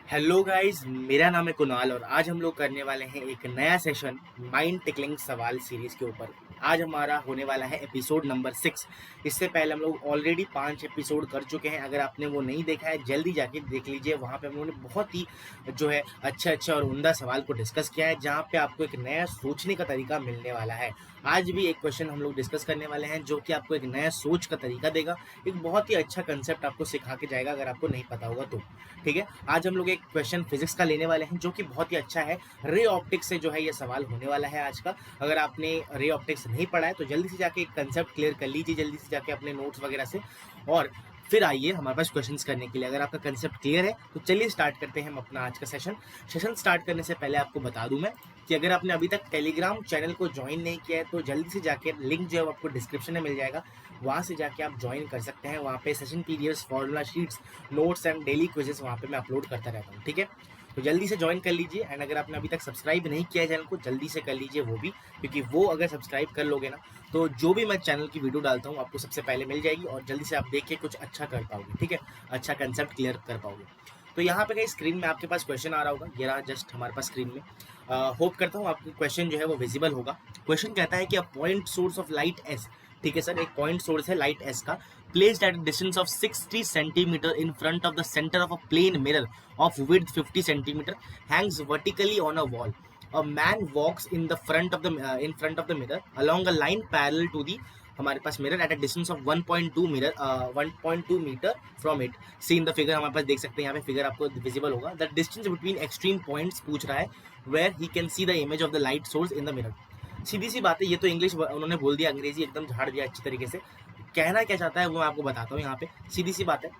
Hello guys, मेरा नाम है कुणाल और आज हम लोग करने वाले हैं एक नया सेशन माइंड टिकलिंग सवाल सीरीज के ऊपर। आज हमारा होने वाला है एपिसोड नंबर 6। इससे पहले हम लोग ऑलरेडी 5 एपिसोड कर चुके हैं। अगर आपने वो नहीं देखा है जल्दी जाके देख लीजिए। वहाँ पे हम लोगों ने बहुत ही जो है अच्छे और उम्दा सवाल को डिस्कस किया है, जहाँ पे आपको एक नया सोचने का तरीका मिलने वाला है। आज भी एक क्वेश्चन हम लोग डिस्कस करने वाले हैं जो कि आपको एक नया सोच का तरीका देगा। एक बहुत ही अच्छा कंसेप्ट आपको सिखा के जाएगा अगर आपको नहीं पता होगा तो। ठीक है, आज हम लोग एक क्वेश्चन फिजिक्स का लेने वाले हैं जो कि बहुत ही अच्छा है। रे ऑप्टिक्स से जो है ये सवाल होने वाला है आज का। अगर आपने रे ऑप्टिक्स नहीं पढ़ा है तो जल्दी से जाके कंसेप्ट क्लियर कर लीजिए, जल्दी से जाके अपने नोट्स वगैरह से, और फिर आइए हमारे पास क्वेश्चंस करने के लिए। अगर आपका कंसेप्ट क्लियर है तो चलिए स्टार्ट करते हैं हम अपना आज का सेशन स्टार्ट करने से पहले आपको बता दूं मैं कि अगर आपने अभी तक टेलीग्राम चैनल को ज्वाइन नहीं किया है तो जल्दी से जाके लिंक जो है आपको डिस्क्रिप्शन में मिल जाएगा, वहाँ से जाके आप ज्वाइन कर सकते हैं। वहाँ पे session PDFs, formula sheets, notes and daily quizzes वहाँ पे मैं अपलोड करता रहता हूँ। ठीक है, तो जल्दी से ज्वाइन कर लीजिए। एंड अगर आपने अभी तक सब्सक्राइब नहीं किया है चैनल को, जल्दी से कर लीजिए वो भी, क्योंकि वो अगर सब्सक्राइब कर लोगे ना तो जो भी मैं चैनल की वीडियो डालता हूँ आपको सबसे पहले मिल जाएगी और जल्दी से आप देख के कुछ अच्छा कर पाओगे। ठीक है, अच्छा कंसेप्ट क्लियर कर पाओगे। तो यहाँ पे कहीं स्क्रीन में आपके पास क्वेश्चन आ रहा होगा, ये रहा जस्ट हमारे पास स्क्रीन में। होप करता हूँ आपको क्वेश्चन जो है वो विजिबल होगा। क्वेश्चन कहता है कि अ point source of light S, ठीक है सर, एक पॉइंट सोर्स है लाइट एस का, placed at a distance of 60 centimeter in front of the center of a plane mirror of width 50 centimeter, hangs vertically on a wall. A man walks in the front of the mirror along a line parallel to the हमारे पास mirror at a distance of 1.2 metre from it. See in the figure, हमारे पास देख सकते हैं यहाँ पे figure आपको विजिबल होगा। The distance between extreme points पूछ रहा है where he can see the image of the light source in the mirror. सीधी सी बात है, ये तो इंग्लिश उन्होंने बोल दिया, अंग्रेजी एकदम झाड़ दिया अच्छी तरीके से। कहना क्या चाहता है वो मैं आपको बताता हूँ। यहाँ पे सीधी सी बात है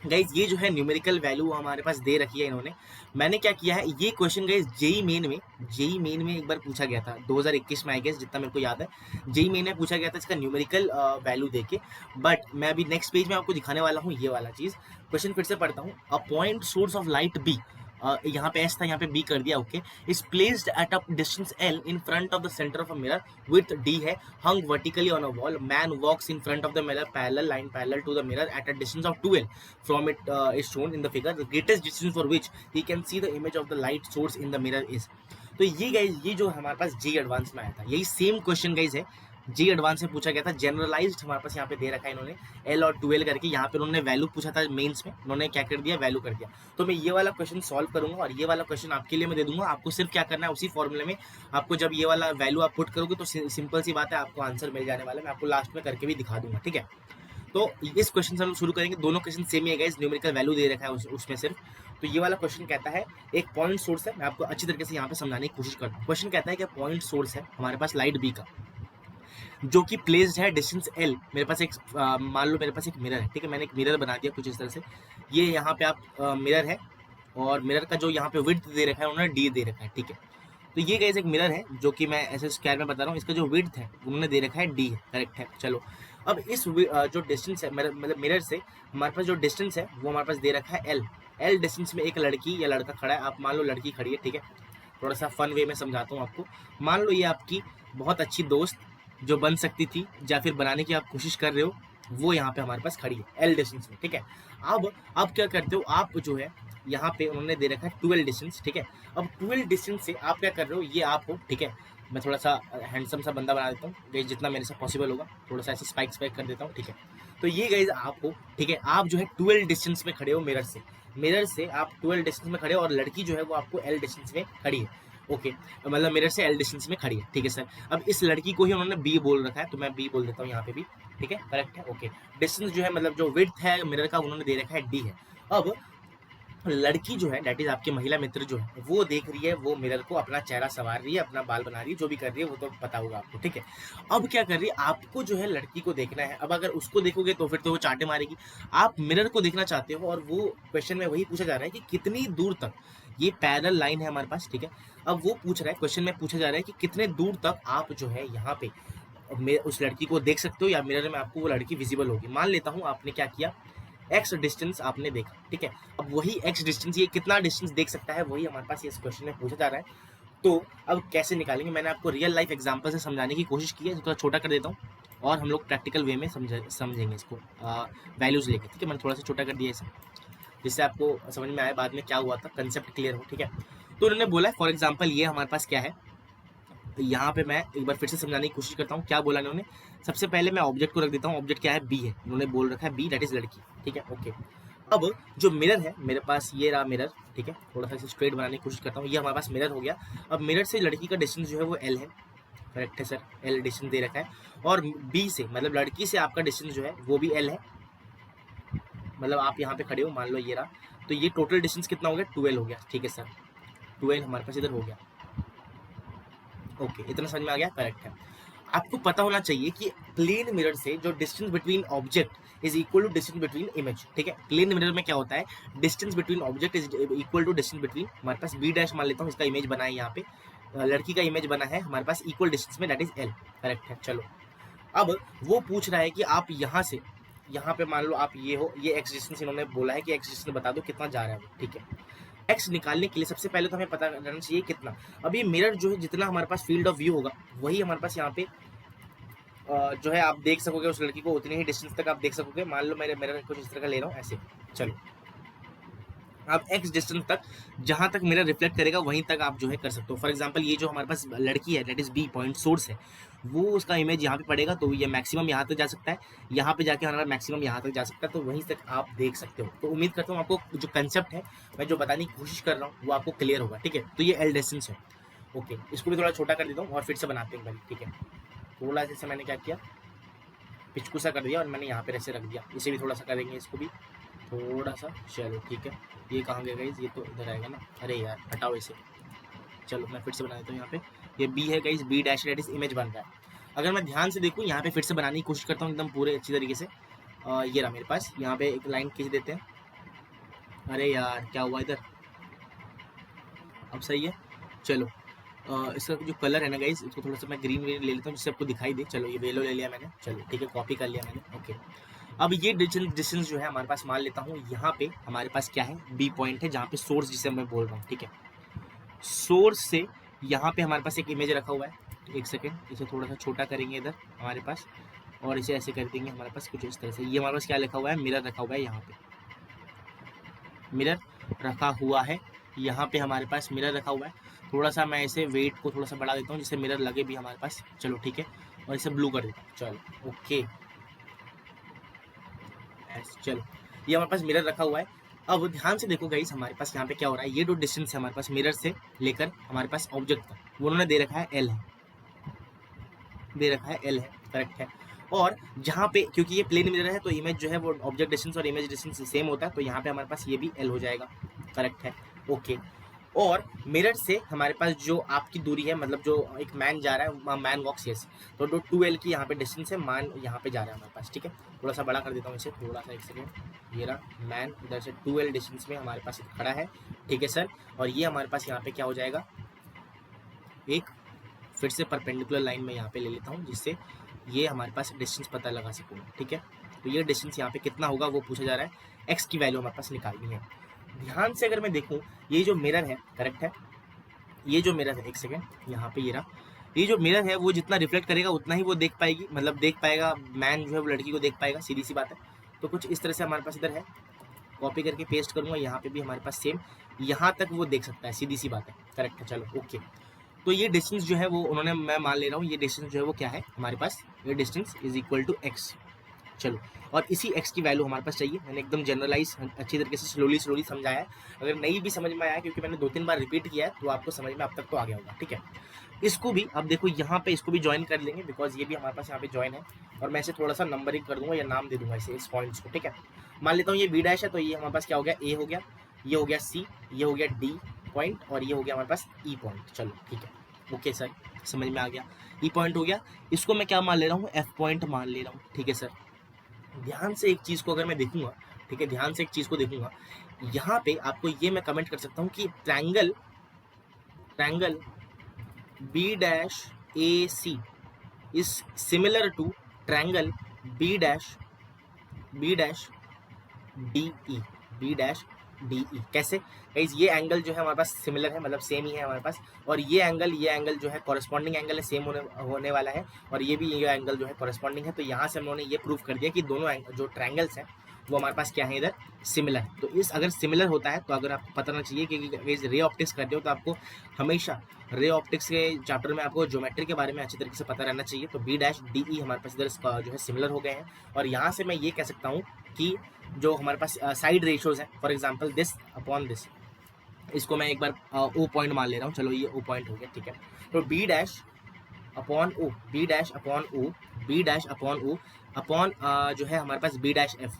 गाइज, ये जो है न्यूमेरिकल वैल्यू हमारे पास दे रखी है इन्होंने। मैंने क्या किया है, ये क्वेश्चन गाइज जेई मेन में एक बार पूछा गया था 2021 में, आई गेस, जितना मेरे को याद है। जेई मेन में पूछा गया था इसका न्यूमेरिकल वैल्यू देके। बट मैं अभी नेक्स्ट पेज में आपको दिखाने वाला हूँ ये वाला चीज। क्वेश्चन फिर से पढ़ता हूँ। A point source of light B, यहाँ पे एस था, यहाँ पे बी कर दिया, okay, is placed at a distance L in front of the centre of a mirror with D है, hung vertically on a wall. Man walks in front of the mirror, line parallel to the mirror at a distance of 2L from it is shown in the figure. The greatest distance for which he can see the image of the light source in the mirror is. तो ये guys, ये जो हमारे पास जी advance में आया था, यही same question guys है, जी एडवांस में पूछा गया था। जनरलाइज्ड हमारे पास यहाँ पे दे रखा है इन्होंने एल और 2L करके। यहाँ पे उन्होंने वैल्यू पूछा था मेंस में, उन्होंने क्या कर दिया, वैल्यू कर दिया। तो मैं ये वाला क्वेश्चन सॉल्व करूंगा और ये वाला क्वेश्चन आपके लिए मैं दे दूंगा। आपको सिर्फ क्या करना है, उसी फॉर्मूले में आपको जब ये वाला वैल्यू आप पुट करोगे तो सिंपल सी बात है, आपको आंसर मिल जाने वाला है। मैं आपको लास्ट में करके भी दिखा दूंगा। ठीक है, तो इस क्वेश्चन से हम शुरू करेंगे। दोनों क्वेश्चन सेम ही है गाइस, न्यूमेरिकल वैल्यू दे रखा है उसमें सिर्फ। तो ये वाला क्वेश्चन कहता है, एक पॉइंट सोर्स है, मैं आपको अच्छी तरीके से यहाँ पे समझाने की कोशिश करता हूँ। क्वेश्चन कहता है कि पॉइंट सोर्स है हमारे पास लाइट बी का, जो कि प्लेस्ड है डिस्टेंस एल। मेरे पास एक मान लो मेरे पास एक मिरर है, ठीक है, मैंने एक मिरर बना दिया कुछ इस तरह से। ये यहाँ पे आप मिरर है और मिरर का जो यहाँ पे विड्थ दे रखा है उन्होंने डी दे रखा है। ठीक है, तो ये गाइस एक मिरर है जो कि मैं ऐसे स्क्वायर में बता रहा हूँ। इसका जो विड्थ है उन्होंने दे रखा है डी है, करेक्ट है। चलो, अब इस जो डिस्टेंस है मतलब मिरर से हमारे पास जो डिस्टेंस है वो हमारे पास दे रखा है एल डिस्टेंस में एक लड़की या लड़का खड़ा है। आप मान लो लड़की खड़ी है, ठीक है, थोड़ा सा फन वे में समझाता हूँ आपको। मान लो ये आपकी बहुत अच्छी दोस्त जो बन सकती थी या फिर बनाने की आप कोशिश कर रहे हो, वो यहाँ पे हमारे पास खड़ी है एल डिस्टेंस में। ठीक है, अब क्या करते हो आप, जो है यहाँ पे उन्होंने दे रखा है 12 डिस्टेंस। ठीक है, अब 12 डिस्टेंस से आप क्या कर रहे हो, ये आप हो, ठीक है, मैं थोड़ा सा हैंडसम सा बंदा बना देता हूँ गाइस, जितना मेरे से पॉसिबल होगा, थोड़ा सा ऐसे स्पाइक कर देता हूँ। ठीक है, तो ये गाइस आप हो, ठीक है, आप जो है 12 डिस्टेंस में खड़े हो मिरर से आप 12 डिस्टेंस में खड़े हो और लड़की जो है वो आपको एल डिस्टेंस में खड़ी है। ओके, मतलब मिरर से एल डिस्टेंस में खड़ी है। ठीक है सर, अब इस लड़की को ही उन्होंने बी बोल रखा है तो मैं बी बोल देता हूँ यहाँ पे भी। ठीक है, करेक्ट है। ओके, डिस्टेंस जो है मतलब जो विड्थ है मिरर का उन्होंने दे रखा है डी है। अब लड़की जो है, दैट इज आपकी महिला मित्र जो है, वो देख रही है, वो मिरर को अपना चेहरा संवार रही है, अपना बाल बना रही है, जो भी कर रही है वो तो पता होगा आपको। ठीक है, अब क्या कर रही है, आपको जो है लड़की को देखना है। अब अगर उसको देखोगे तो फिर तो वो चाटे मारेगी। आप मिरर को देखना चाहते हो और वो क्वेश्चन में वही पूछा जा रहा है कि कितनी दूर तक ये पैरेलल लाइन है हमारे पास। ठीक है, अब वो पूछ रहा है, क्वेश्चन में पूछा जा रहा है कि कितने दूर तक आप जो है यहाँ पे उस लड़की को देख सकते हो या मिरर में आपको वो लड़की विजिबल होगी। मान लेता हूँ आपने क्या किया, एक्स डिस्टेंस आपने देखा। ठीक है, अब वही एक्स डिस्टेंस, ये कितना डिस्टेंस देख सकता है, वही हमारे पास इस क्वेश्चन में पूछा जा रहा है। तो अब कैसे निकालेंगे, मैंने आपको रियल लाइफ एग्जांपल से समझाने की कोशिश की है, थोड़ा छोटा कर देता हूँ और हम लोग प्रैक्टिकल वे में समझेंगे इसको वैल्यूज लेके। ठीक है, मैंने थोड़ा सा छोटा कर दिया इसे। जिससे आपको समझ में आए बाद में क्या हुआ था, कंसेप्ट क्लियर हो, ठीक है। तो उन्होंने बोला फॉर एग्जाम्पल ये हमारे पास क्या है, तो यहाँ पे मैं एक बार फिर से समझाने की कोशिश करता हूँ क्या बोला इन्होंने। सबसे पहले मैं ऑब्जेक्ट को रख देता हूँ, ऑब्जेक्ट क्या है, बी है, उन्होंने बोल रखा है बी दैट इज लड़की, ठीक है, ओके। अब जो मिरर है मेरे पास, ये रहा मिरर, ठीक है, थोड़ा सा इसे स्ट्रेट बनाने की कोशिश करता हूँ, ये हमारे पास मिरर हो गया। अब मिरर से लड़की का डिस्टेंस जो है वो एल है, करेक्ट है सर, एल डिस्टेंस दे रखा है। और बी से मतलब लड़की से आपका डिस्टेंस जो है वो भी एल है, मतलब आप यहाँ पे खड़े हो, मान लो ये रहा, तो ये टोटल डिस्टेंस कितना हो गया, 12 हो गया, ठीक है सर, 12 हमारे पास इधर हो गया, ओके, इतना समझ में आ गया, करेक्ट है। आपको पता होना चाहिए कि प्लेन मिरर से जो distance between object is equal to distance between image, ठीक है। प्लेन मिरर में क्या होता है, distance between object is equal to distance between, हमारे पास बी डैश मान लेता हूँ, इसका इमेज बना है यहाँ पे, लड़की का इमेज बना है हमारे पास इक्वल डिस्टेंस में, दैट इज एल, करेक्ट है। चलो अब वो पूछ रहा है कि आप यहाँ से यहाँ पे मान लो आप ये हो, ये एक्स डिस्टेंस इन्होंने बोला है कि एक्स डिस्टेंस बता दो कितना जा रहा है वो, ठीक है। एक्स निकालने के लिए सबसे पहले तो हमें पता करना चाहिए कितना, अब ये मिरर जो है जितना हमारे पास फील्ड ऑफ व्यू होगा वही हमारे पास यहाँ पे जो है आप देख सकोगे उस लड़की को, उतनी ही डिस्टेंस तक आप देख सकोगे। मान लो मेरे मिरर कुछ इस तरह का ले रहा हूँ ऐसे, चलो आप एक्स डिस्टेंस तक जहां तक मिरर रिफ्लेक्ट करेगा वहीं तक आप जो है कर सकते हो। फॉर एग्जांपल ये जो हमारे पास लड़की है that is B point source है, वो उसका इमेज यहाँ पे पड़ेगा, तो ये मैक्सिमम यहाँ तक जा सकता है, यहाँ पे जाके हमारा मैक्सिमम यहाँ तक जा सकता है, तो वहीं तक आप देख सकते हो। तो उम्मीद करता हूँ आपको जो कंसेप्ट है मैं जो बताने की कोशिश कर रहा हूँ वो आपको क्लियर होगा, ठीक है। तो ये एल डिस्टेंस है, ओके, इसको भी थोड़ा छोटा कर देता हूँ और फिर से बनाते हैं भाई, ठीक है। थोड़ा जैसे मैंने क्या किया, पिचकू सा कर दिया और मैंने यहाँ पे ऐसे रख दिया, इसे भी थोड़ा सा करेंगे, इसको भी थोड़ा सा, चलो ठीक है। ये कहाँ गया गाइस, ये तो इधर आएगा ना, अरे यार हटाओ इसे, चलो मैं फिर से बना देता हूँ। यहाँ पे ये बी है guys, B dash that is image बन रहा है। अगर मैं ध्यान से देखूँ यहाँ पे फिर से बनाने की कोशिश करता हूँ एकदम पूरे अच्छी तरीके से, ये रहा मेरे पास, यहाँ पे एक लाइन खींच देते हैं, अरे यार क्या हुआ इधर, अब सही है। चलो इसका जो कलर है ना गाइस, इसको थोड़ा सा मैं ग्रीन ले लेता हूँ जिससे आपको दिखाई दे। चलो ये येलो ले लिया मैंने, चलो ठीक है, कॉपी कर लिया मैंने, ओके। अब ये डिस्टेंस जो है हमारे पास मान लेता हूँ, यहाँ पे हमारे पास क्या है, बी पॉइंट है जहाँ पे सोर्स जिसे मैं बोल रहा हूँ, ठीक है। सोर्स से यहाँ पे हमारे पास एक इमेज रखा हुआ है, एक सेकेंड इसे थोड़ा सा छोटा करेंगे इधर हमारे पास, और इसे ऐसे कर देंगे हमारे पास कुछ इस तरह से। ये हमारे पास क्या लिखा हुआ है, मिरर रखा हुआ है, यहाँ पे मिरर रखा हुआ है, यहाँ पे हमारे पास मिरर रखा हुआ है। थोड़ा सा मैं इसे वेट को थोड़ा सा बढ़ा देता हूँ जिससे मिरर लगे भी हमारे पास, चलो ठीक है, और इसे ब्लू कर देता हूँ, चलो ओके, चलो ये हमारे पास मिरर रखा हुआ है। अब ध्यान से देखो गाइस, हमारे पास यहाँ पे क्या हो रहा है, ये जो डिस्टेंस है हमारे पास मिरर से लेकर हमारे पास ऑब्जेक्ट का, वो उन्होंने दे रखा है एल है, दे रखा है एल है, करेक्ट है। और जहाँ पे क्योंकि ये प्लेन मिरर है तो इमेज जो है वो ऑब्जेक्ट डिस्टेंस और इमेज डिस्टेंस सेम होता है, तो यहाँ पे हमारे पास ये भी एल हो जाएगा, करेक्ट है, ओके। और मिरर से हमारे पास जो आपकी दूरी है, मतलब जो एक मैन जा रहा है, मैन वॉक्स, यस, तो जो 2L की यहाँ पे डिस्टेंस है, मैन यहाँ पे जा रहा है हमारे पास, ठीक है। थोड़ा सा बड़ा कर देता हूँ इसे, थोड़ा सा, एक सेकेंड, ये रहा मैन, इधर से 2L डिस्टेंस में हमारे पास खड़ा है, ठीक है सर। और ये हमारे पास यहाँ पे क्या हो जाएगा, एक फिर से परपेंडिकुलर लाइन में यहाँ पे ले लेता हूँ जिससे ये हमारे पास डिस्टेंस पता लगा सकूँ, ठीक है। तो ये डिस्टेंस यहाँ पे कितना होगा वो पूछा जा रहा है, एक्स की वैल्यू हमारे पास निकालनी है। ध्यान से अगर मैं देखूँ, ये जो मिरर है, करेक्ट है, ये जो मिरर है, एक सेकेंड, यहाँ पे ये रहा, ये जो मिरर है वो जितना रिफ्लेक्ट करेगा उतना ही वो देख पाएगी, मतलब देख पाएगा, मैन जो है वो लड़की को देख पाएगा, सीधी सी बात है। तो कुछ इस तरह से हमारे पास इधर है, कॉपी करके पेस्ट करूँगा, यहाँ पे भी हमारे पास सेम, यहाँ तक वो देख सकता है, सीधी सी बात है, करेक्ट है, चलो ओके। तो ये डिस्टेंस जो है वो उन्होंने, मैं मान ले रहा हूँ ये डिस्टेंस जो है वो क्या है हमारे पास, ये distance is equal to X, चलो। और इसी x की वैल्यू हमारे पास चाहिए, मैंने एकदम जनरलाइज अच्छी तरीके से स्लोली समझाया है। अगर नहीं भी समझ में आया क्योंकि मैंने 2-3 बार रिपीट किया है तो आपको समझ में अब तक तो आ गया होगा, ठीक है। इसको भी अब देखो यहाँ पे इसको भी ज्वाइन कर लेंगे, बिकॉज ये भी हमारे पास यहाँ पे ज्वाइन है, और मैं इसे थोड़ा सा नंबरिंग कर दूंगा या नाम दे दूंगा इसे, इस पॉइंट्स को, ठीक है। मान लेता हूँ ये बी डैश है, तो ये हमारे पास क्या हो गया, ए हो गया, ये हो गया सी, ये हो गया डी पॉइंट, और ये हो गया हमारे पास ई पॉइंट, चलो ठीक है, ओके सर, समझ में आ गया। ई पॉइंट हो गया, इसको मैं क्या मान ले रहा हूँ, एफ पॉइंट मान ले रहा हूँ, ठीक है सर। ध्यान से एक चीज़ को अगर मैं देखूंगा, ठीक है, ध्यान से एक चीज़ को देखूंगा, यहाँ पे आपको ये मैं कमेंट कर सकता हूँ कि triangle B dash A C is similar to triangle B dash D E. कैसे गाइस, ये एंगल जो है हमारे पास सिमिलर है, मतलब सेम ही है हमारे पास, और ये एंगल जो है कॉरेस्पॉन्डिंग एंगल है, सेम होने वाला है, और ये भी ये एंगल जो है कॉरेस्पॉन्डिंग है। तो यहाँ से हम लोगों ने ये प्रूव कर दिया कि दोनों जो ट्रायंगल्स हैं वो हमारे पास क्या है इधर सिमिलर। तो इस अगर सिमिलर होता है तो अगर आपको पता ना चाहिए कि रे ऑप्टिक्स करते हो तो आपको हमेशा रे ऑप्टिक्स के चैप्टर में आपको ज्योमेट्री के बारे में अच्छी तरीके से पता रहना चाहिए। तो बी डैश डी ई हमारे पास इधर जो है सिमिलर हो गए हैं। और यहाँ से मैं ये कह सकता हूँ कि जो हमारे पास साइड रेशियोज हैं, for example this upon this, इसको मैं एक बार ओ पॉइंट मान ले रहा हूँ, चलो ये ओ पॉइंट हो गया, ठीक है। तो B dash upon O, B dash upon O, B dash upon O upon जो है हमारे पास B dash F,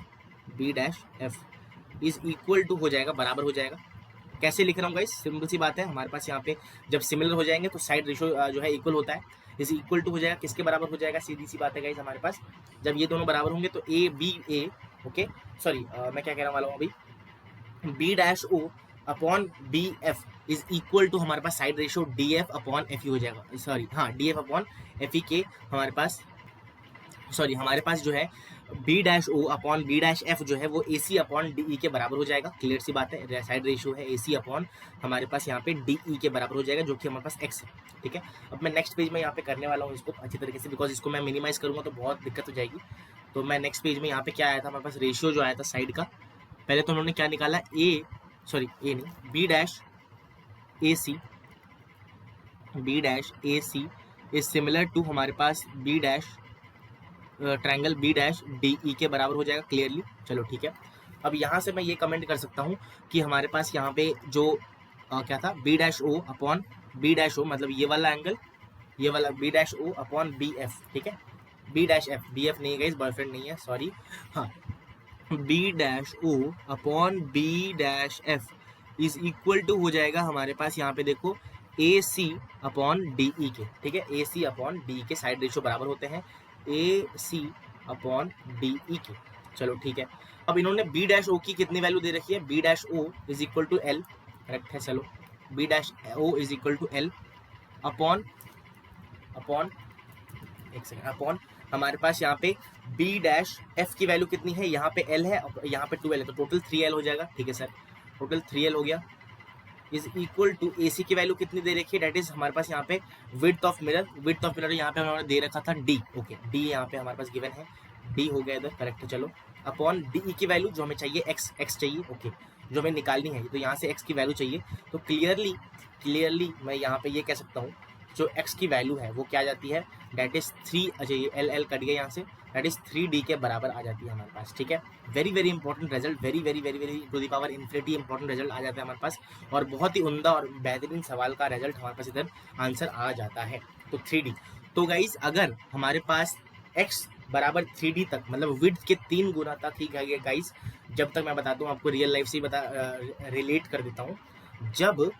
B dash F is equal to हो जाएगा, बराबर हो जाएगा। कैसे लिख रहा हूँ गाइस, सिंपल सी बात है, हमारे पास यहाँ पे जब सिमिलर हो जाएंगे तो साइड रेशियो जो है इक्वल होता है, इज इक्वल टू हो जाएगा, किसके बराबर हो जाएगा, सीधी सी बात है गाइस, हमारे पास जब ये दोनों बराबर होंगे तो A B A, okay sorry मैं क्या कह रहा वाला हूँ अभी, B dash O upon B F is equal to हमारे पास side ratio D F upon F E हो जाएगा, सॉरी हाँ D F upon F E के हमारे पास, सॉरी हमारे पास जो है B dash O upon B dash F जो है वो ए सी अपॉन डी ई के बराबर हो जाएगा। क्लियर सी बात है, साइड रेशियो है ए सी अपॉन हमारे पास यहाँ पे डी ई के बराबर हो जाएगा, जो कि हमारे पास एक्स है, ठीक है। अब मैं नेक्स्ट पेज में यहाँ पे करने वाला हूँ इसको अच्छी तरीके से, बिकॉज इसको मैं मिनिमाइज करूँगा तो बहुत दिक्कत हो जाएगी। तो मैं नेक्स्ट पेज में यहाँ पे क्या आया था, हमारे पास रेशियो जो आया था साइड का, पहले तो उन्होंने क्या निकाला, ए सॉरी ए नहीं, B dash A C, B dash A C is similar to हमारे पास B dash triangle B dash D E के बराबर हो जाएगा, क्लियरली, चलो ठीक है। अब यहाँ से मैं ये कमेंट कर सकता हूँ कि हमारे पास यहाँ पे जो क्या था, B dash O upon B dash O, मतलब ये वाला एंगल, ये वाला B dash O upon B F, ठीक है, B dash F, B F नहीं है गाइस, बॉयफ्रेंड नहीं है, सॉरी, हाँ, B dash O upon B dash F is equal to हो जाएगा हमारे पास यहाँ पे देखो ए सी अपॉन डी ई के, ठीक है, ए सी अपॉन डी के साइड रेशियो बराबर होते हैं ए सी अपॉन डी ई के, चलो ठीक है। अब इन्होंने बी डैश ओ की कितनी वैल्यू दे रखी है, B dash O is equal to L, correct है, चलो B dash O is equal to L upon upon एक सेकेंड, अपॉन हमारे पास यहाँ पे बी डैश एफ की वैल्यू कितनी है, यहाँ पे एल है और यहाँ पे 2l है, तो टोटल 3l हो जाएगा, ठीक है सर, टोटल 3l हो गया, इज इक्वल टू ए सी की वैल्यू कितनी दे रखी है, डेट इज हमारे पास यहाँ पे विड्थ ऑफ मिरर यहाँ पे हमारे दे रखा था डी, ओके डी यहाँ पे हमारे पास गिवन है, डी हो गया इधर, करेक्ट है, चलो अपॉन डी ई की वैल्यू जो हमें चाहिए एक्स चाहिए, ओके जो हमें निकालनी है, तो यहाँ से एक्स की वैल्यू चाहिए, तो क्लियरली मैं यहाँ पे ये कह सकता हूँ जो एक्स की वैल्यू है वो क्या आ जाती है, डेट इज 3, अच्छा ये एल कट गया यहाँ से, डेट इज 3d के बराबर आ जाती है हमारे पास, ठीक है। Very important result, very to the power infinity important result आ जाता है हमारे पास, और बहुत ही उम्दा और बेहतरीन सवाल का रिजल्ट हमारे पास इधर आंसर आ जाता है, तो 3d। तो गाइज अगर हमारे पास x बराबर 3d तक, मतलब विड्थ के 3 गुना तक ही गए गाइज, जब तक मैं बताता हूँ आपको रियल लाइफ से रिलेट कर देता हूँ, जब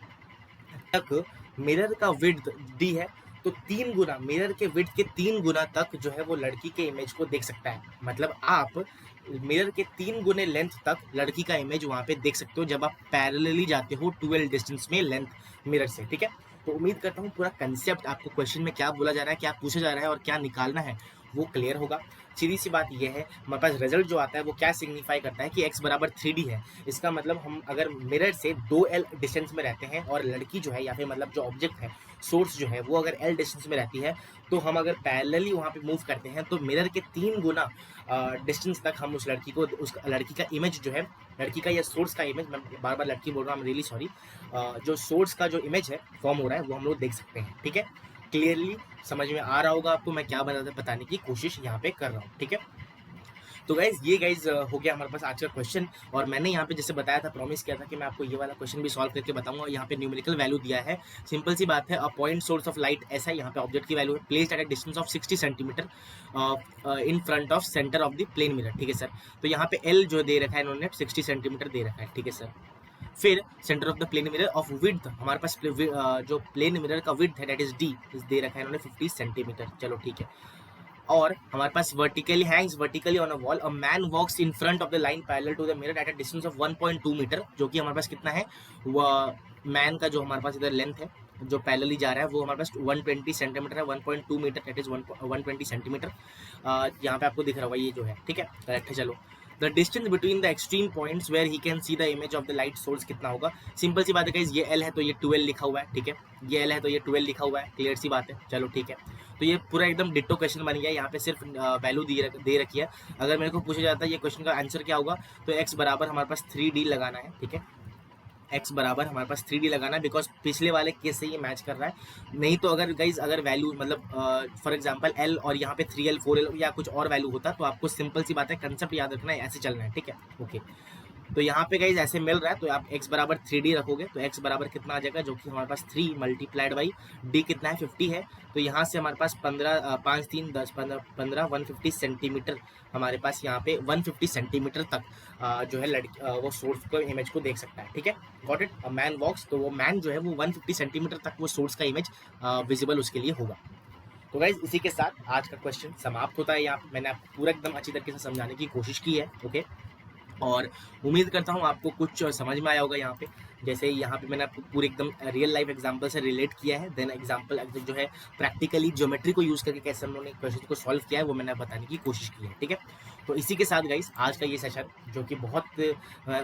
तक मिरर का विड्थ डी है तो 3 गुना, मिरर के विड्थ के 3 गुना तक जो है वो लड़की के इमेज को देख सकता है, मतलब आप मिरर के 3 गुने लेंथ तक लड़की का इमेज वहां पे देख सकते हो जब आप पैरेलली जाते हो 12 डिस्टेंस में लेंथ मिरर से, ठीक है। तो उम्मीद करता हूँ पूरा कंसेप्ट आपको क्वेश्चन में क्या बोला जा रहा है, क्या पूछा जा रहा है और क्या निकालना है वो क्लियर होगा। सीधी सी बात यह है, हमारे पास रिजल्ट जो आता है वो क्या सिग्निफाई करता है कि x बराबर 3d है, इसका मतलब हम अगर मिरर से 2l डिस्टेंस में रहते हैं और लड़की जो है या फिर मतलब जो ऑब्जेक्ट है सोर्स जो है वो अगर l डिस्टेंस में रहती है, तो हम अगर पैरेलली वहाँ पे मूव करते हैं तो मिरर के 3 गुना डिस्टेंस तक हम उस लड़की को, उस लड़की का इमेज जो है, लड़की का या सोर्स का इमेज, मैं बार बार लड़की बोल रहा हूँ, रियली सॉरी, जो सोर्स का जो इमेज है फॉर्म हो रहा है वो हम लोग देख सकते हैं, ठीक है। क्लियरली समझ में आ रहा होगा आपको मैं क्या बताने की कोशिश यहाँ पे कर रहा हूँ, ठीक है। तो गाइज ये गाइज हो गया हमारे पास आज का क्वेश्चन, और मैंने यहाँ पे जैसे बताया था, प्रॉमिस किया था कि मैं आपको ये वाला क्वेश्चन भी सॉल्व करके बताऊंगा। यहाँ पे न्यूमेरिकल वैल्यू दिया है, सिंपल सी बात है, a point source of light ऐसा, यहाँ पे ऑब्जेक्ट की वैल्यू है, placed at a distance of 60 centimetre in front of centre of the plane mirror, ठीक है सर। तो यहाँ पे एल जो दे रखा है इन्होंने 60 सेंटीमीटर दे रखा है, ठीक है सर। फिर centre of the plane mirror of width, हमारे पास जो प्लेन मिरर का विड्थ है दैट इज डी, दे रखा है इन्होंने 50 सेंटीमीटर, चलो ठीक है। और हमारे पास vertically hangs vertically on a wall, a man walks in front of the line parallel to the mirror at a distance of 1.2 metre, जो कि हमारे पास कितना है, वह मैन का जो हमारे पास इधर लेंथ है जो पैरेलली जा रहा है वो हमारे पास 120 सेंटीमीटर है, 1.2 मीटर दैट इज 120 सेंटीमीटर, यहाँ पे आपको दिख रहा होगा ये जो है, ठीक है, करेक्ट है। चलो the distance between the extreme points where he can see the image of the light source कितना होगा, सिंपल सी बात है गाइस, ये L है तो ये 12 लिखा हुआ है, ठीक है, ये L है तो ये 12 लिखा हुआ है, क्लियर सी बात है, चलो ठीक है। तो ये पूरा एकदम डिट्टो क्वेश्चन बन गया, यहाँ पे सिर्फ वैल्यू दे रखी है। अगर मेरे को पूछा जाता है ये क्वेश्चन का आंसर क्या होगा, तो x बराबर हमारे पास 3D लगाना है, ठीक है, x बराबर हमारे पास 3D लगाना है, बिकॉज पिछले वाले केस से ये मैच कर रहा है। नहीं तो अगर गाइज अगर वैल्यू मतलब फॉर एग्जांपल l और यहाँ पे 3l 4l या कुछ और वैल्यू होता तो आपको सिंपल सी बात है, कंसेप्ट याद रखना है, ऐसे चलना है, ठीक है, ओके। तो यहाँ पे गाइज ऐसे मिल रहा है, तो आप x बराबर 3D रखोगे तो x बराबर कितना आ जाएगा, जो कि हमारे पास 3 मल्टीप्लाइड बाई d कितना है 50 है, तो यहाँ से हमारे पास 5 3 10 15 150 सेंटीमीटर हमारे पास यहाँ पे 150 सेंटीमीटर तक जो है वो सोर्स को इमेज को देख सकता है, ठीक है, गॉट इट। मैन वॉक्स, तो वो मैन जो है वो 150 सेंटीमीटर तक वो सोर्स का इमेज विजिबल उसके लिए होगा। तो गाइज इसी के साथ आज का क्वेश्चन समाप्त होता है। यहाँ मैंने आपको पूरा एकदम अच्छी तरीके से समझाने की कोशिश की है, ओके, और उम्मीद करता हूँ आपको कुछ समझ में आया होगा। यहाँ पे जैसे यहाँ पे मैंने आपको पूरे एकदम रियल लाइफ एग्जांपल से रिलेट किया है, देन एग्जांपल जो है प्रैक्टिकली ज्योमेट्री को यूज़ करके कैसे हम लोगों ने क्वेश्चन को सॉल्व किया है वो मैंने बताने की कोशिश की है, ठीक है। तो इसी के साथ गाइस आज का ये सेशन जो कि बहुत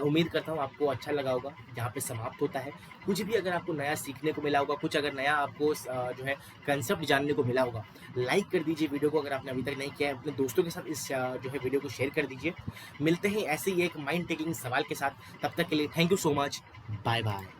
उम्मीद करता हूँ आपको अच्छा लगा होगा, यहाँ पे समाप्त होता है। कुछ भी अगर आपको नया सीखने को मिला होगा, कुछ अगर नया आपको जो है कंसेप्ट जानने को मिला होगा, लाइक कर दीजिए वीडियो को, अगर आपने अभी तक नहीं किया है अपने दोस्तों के साथ इस जो है वीडियो को शेयर कर दीजिए। मिलते हैं ऐसे ही एक माइंड टेकिंग सवाल के साथ, तब तक के लिए thank you so much, bye bye.